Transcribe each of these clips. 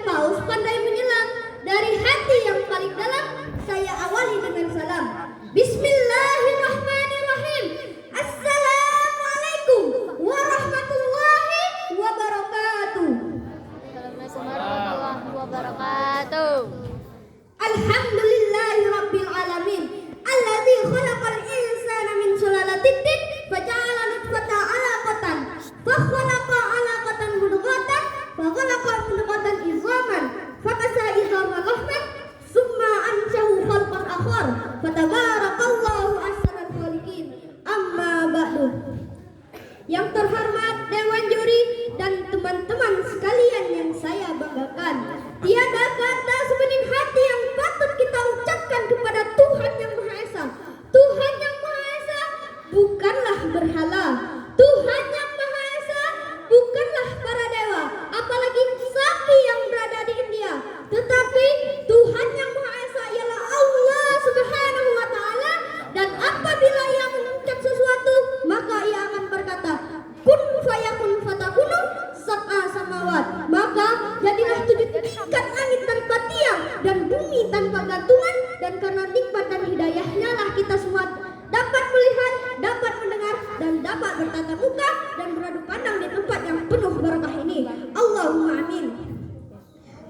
paus pandai menyelam. Dari hati yang paling dalam, saya awali dengan salam. Bismillahirrahmanirrahim. Assalamualaikum warahmatullahi wabarakatuh. Warahmatullahi wabarakatuh. Alhamdulillahi rabbil alamin. Alladzi khalaqal insana min sulalatin tin faja'ala nutfatan 'alaqatan fa khalaqa 'alaqatan mudghatan fa khalaqa mudghatan idhaman fa kasa idhaman lahman summa anshahu khalqan akhar fatabarakallahu ahsanul khaliqin. Amma ba'du. Yang terhormat Dewan Juri dan teman-teman sekalian yang saya banggakan, tiada kata sebening hati yang patut kita ucapkan kepada Tuhan yang Maha Esa. Tuhan yang Maha Esa bukanlah berhala. Tuhan yang Maha Esa bukanlah para dewa, apalagi sakti yang berada di India. Tetapi Tuhan yang Maha Esa ialah Allah Subhanahu wa Ta'ala, dan apabila Ia mengucap sesuatu, maka Ia akan berkata, kun fayakun fatakunu sab'a samawat. Maka jadilah 7 tingkat langit tanpa tiang dan bumi tanpa gantungan, dan karena nikmat dan hidayahnya lah kita semua dapat melihat, dapat mendengar, dan dapat bertatap muka dan beradu pandang di tempat yang penuh berkah ini. Allahumma amin.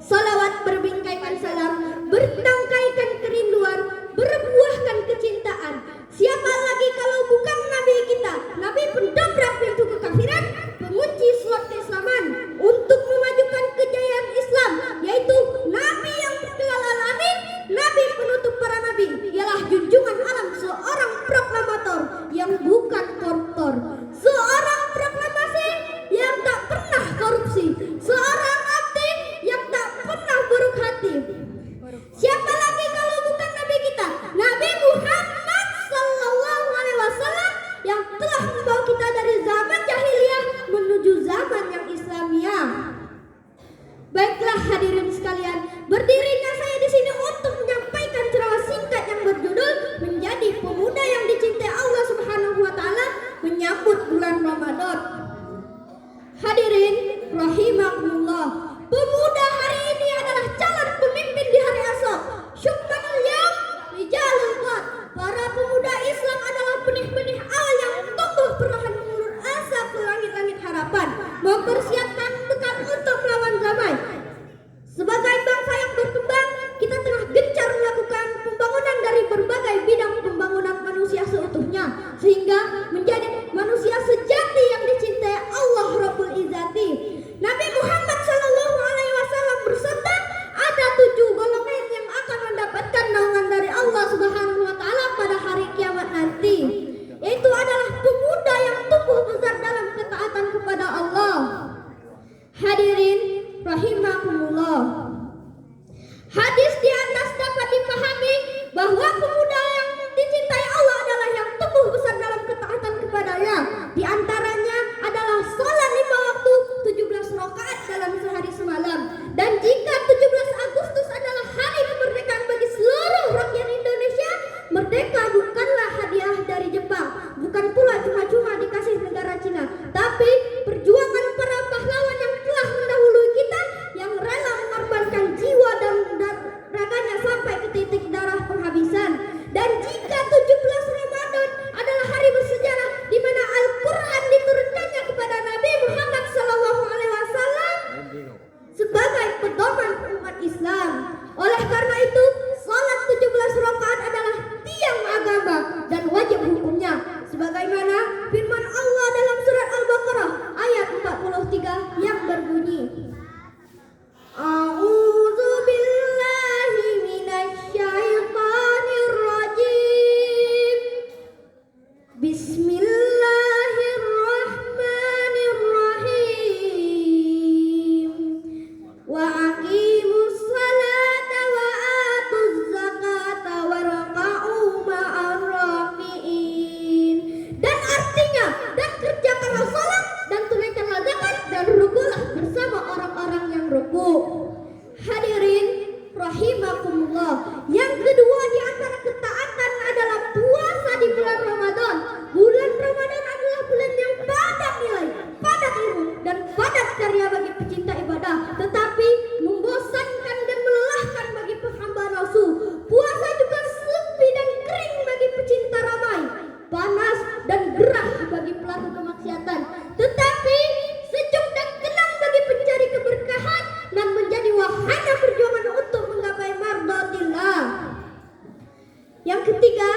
Salawat berbingkaikan salam, bertangkaikan kerinduan, berbuahkan kecintaan. Siapa lagi kalau bukan Nabi kita, Nabi pendobrak pintu kekafiran, pengunci slot keislaman, untuk memajukan kejayaan Islam, yaitu Nabi yang bergelar alamin, Nabi penutup para nabi, ialah junjungan alam, seorang proklamator yang bukan koruptor, seorang proklamasi yang tak pernah korupsi, seorang abdi yang tak pernah buruk hati. Siapa lagi kalau bukan Nabi kita, Nabi Muhammad sallallahu alaihi wasallam, yang telah membawa kita dari zaman jahiliyah menuju zaman yang Islamiyah. Baiklah hadirin sekalian, berdirinya saya di sini untuk menyampaikan ceramah singkat yang berjudul Menjadi Pemuda yang Dicintai Allah Subhanahu wa Ta'ala menyambut bulan Ramadan. Hadirin rahimakumullah, pemuda hari ini adalah calon pemimpin di hari esok. Syukranul yaum rijalul qad. Para pemuda Islam adalah benih-benih awal yang tumbuh perlahan mengulur asa ke langit-langit harapan, mempersiapkan bekal untuk melawan zaman. Sebagai bangsa yang berkembang, kita tengah gencar melakukan pembangunan dari berbagai bidang pembangunan manusia seutuhnya, sehingga menjadi manusia sejati yang dicintai Allah Rabbul Izzati. Nabi Muhammad sallallahu alaihi wasallam bersabda, ada 7 golongan yang akan mendapatkan naungan dari Allah Subhanahu wa Ta'ala pada hari kiamat nanti, yaitu adalah pemuda yang tumbuh besar dalam ketaatan kepada Allah. Hadirin rahimakumullah, hadis di atas dapat dipahami bahwa pemuda yang dicintai Allah adalah yang tumbuh besar dalam ketaatan kepadanya. Di antaranya adalah sholat 5 waktu 17 rakaat dalam sehari semalam. Dan jika 17 Agustus adalah hari kemerdekaan bagi seluruh rakyat Indonesia, merdeka bukanlah hadiah dari Jepang, bukan pula cuma-cuma dikasih negara Cina, tapi perjuangan para pahlawan yang telah mendahului kita, yang rela mengorbankan jiwa dan raganya sampai ke titik darah penghabisan. Dan jika 17 Ramadan adalah hari bersejarah di mana Al-Quran diturunkannya kepada Nabi Muhammad sallallahu alaihi wasallam sebagai pedoman umat Islam. Oleh karena itu, salat 17 rakaat adalah tiang agama dan wajib hukumnya, sebagaimana firman Allah dalam surat Al-Baqarah ayat 43 yang berbunyi, A'udzu billahi minasyaitonir rajim. Bismillahirrahmanirrahim. Wa aqimus salata wa atuz zakata warka'u ma'ar raki'in. Dan artinya, dan kerjakanlah salat dan tunaikanlah zakat dan rukulah bersama orang-orang yang ruku. Hadirin rahimakumullah, yang kedua di antara ketaatan adalah puasa di bulan Ramadan. Bulan Ramadan adalah bulan yang padat nilai, padat ilmu, dan padat karya bagi pecinta ibadah, tetapi membosankan pelaku kemaksiatan, tetapi sejuk dan tenang bagi pencari keberkahan dan menjadi wahana perjuangan untuk menggapai mardatillah. Yang ketiga,